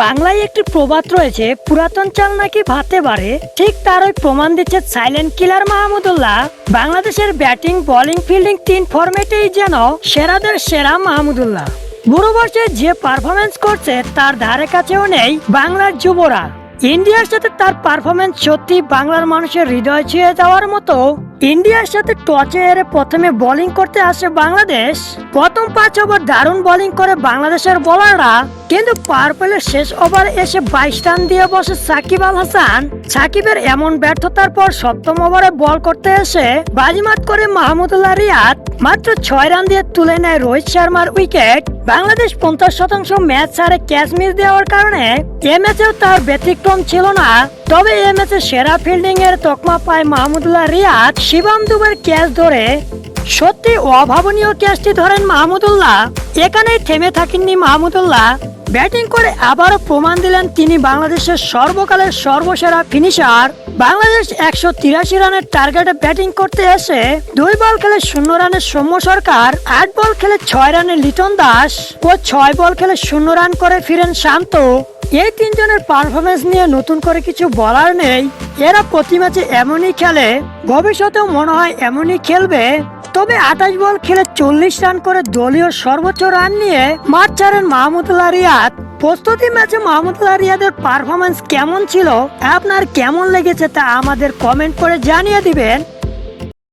বাংলায় একটি প্রবাদ রয়েছে, পুরাতন চাল নাকি ভাতে বাড়ে। ঠিক তারই প্রমাণ দিচ্ছে সাইলেন্ট কিলার মাহমুদুল্লাহ। বাংলাদেশের ব্যাটিং, বোলিং, ফিল্ডিং তিন ফরম্যাটেই যেন সেরাদের সেরা মাহমুদুল্লাহ। বুড়ো বয়সে যে পারফরমেন্স করছে তার ধারে কাছেও নেই বাংলার যুবরা। ইন্ডিয়ার সাথে তার পারফরমেন্স সত্যি বাংলার মানুষের হৃদয় ছুঁয়ে যাওয়ার মতো। ইন্ডিয়ার সাথে টসে হেরে প্রথমে বোলিং করতে আসে বাংলাদেশ। প্রথম 5 ওভার দারুণ বোলিং করে বাংলাদেশের বোলাররা, কিন্তু পাওয়ার প্লের শেষ ওভার এসে 22 রান দিয়ে বসে সাকিব আল হাসান। সাকিবের এমন ব্যর্থতার পর সপ্তম ওভারে বল করতে এসে বাজিমাত করে মাহমুদুল্লাহ রিয়াদ মাত্র 6 রান দিয়ে তুলে নেয় রোহিত শর্মার উইকেট। বাংলাদেশ 50% ম্যাচ ছাড়ে ক্যাচ মিস দেওয়ার কারণে এ ম্যাচেও তার ব্যতিক্রম ছিল না। তবে এ ম্যাচে সেরা ফিল্ডিং এর তকমা পায় মাহমুদুল্লাহ রিয়াদ শিবম দুবের ক্যাচ ধরে। সত্যি অভাবনীয় ক্যাচটি ধরেন মাহমুদুল্লাহ। এখানেই থেমে থাকেননি মাহমুদুল্লাহ। ব্যাটিং করে আবারও প্রমাণ দিলেন তিনি বাংলাদেশের সর্বকালের সর্বসেরা ফিনিশার। বাংলাদেশ 183 রানের টার্গেটে ব্যাটিং করতে এসে 2 বল খেলে 0 রানে সৌম্য সরকার, 8 বল খেলে 6 রানে লিটন দাস ও 6 বল খেলে 0 রান করে ফিরেন শান্ত। এই তিনজনের পারফরমেন্স নিয়ে নতুন করে কিছু বলার নেই। এরা প্রতি ম্যাচে এমনই খেলে, ভবিষ্যতেও মনে হয় এমনই খেলবে। তবে 28 বল খেলে 40 রান করে দলীয় সর্বোচ্চ রান নিয়ে মাঠ ছাড়েন মাহমুদুল্লাহ রিয়াদ। প্রস্তুতি ম্যাচে মাহমুদুল্লাহ রিয়াদের পারফরমেন্স কেমন ছিল, আপনার কেমন লেগেছে তা আমাদের কমেন্ট করে জানিয়ে দিবেন।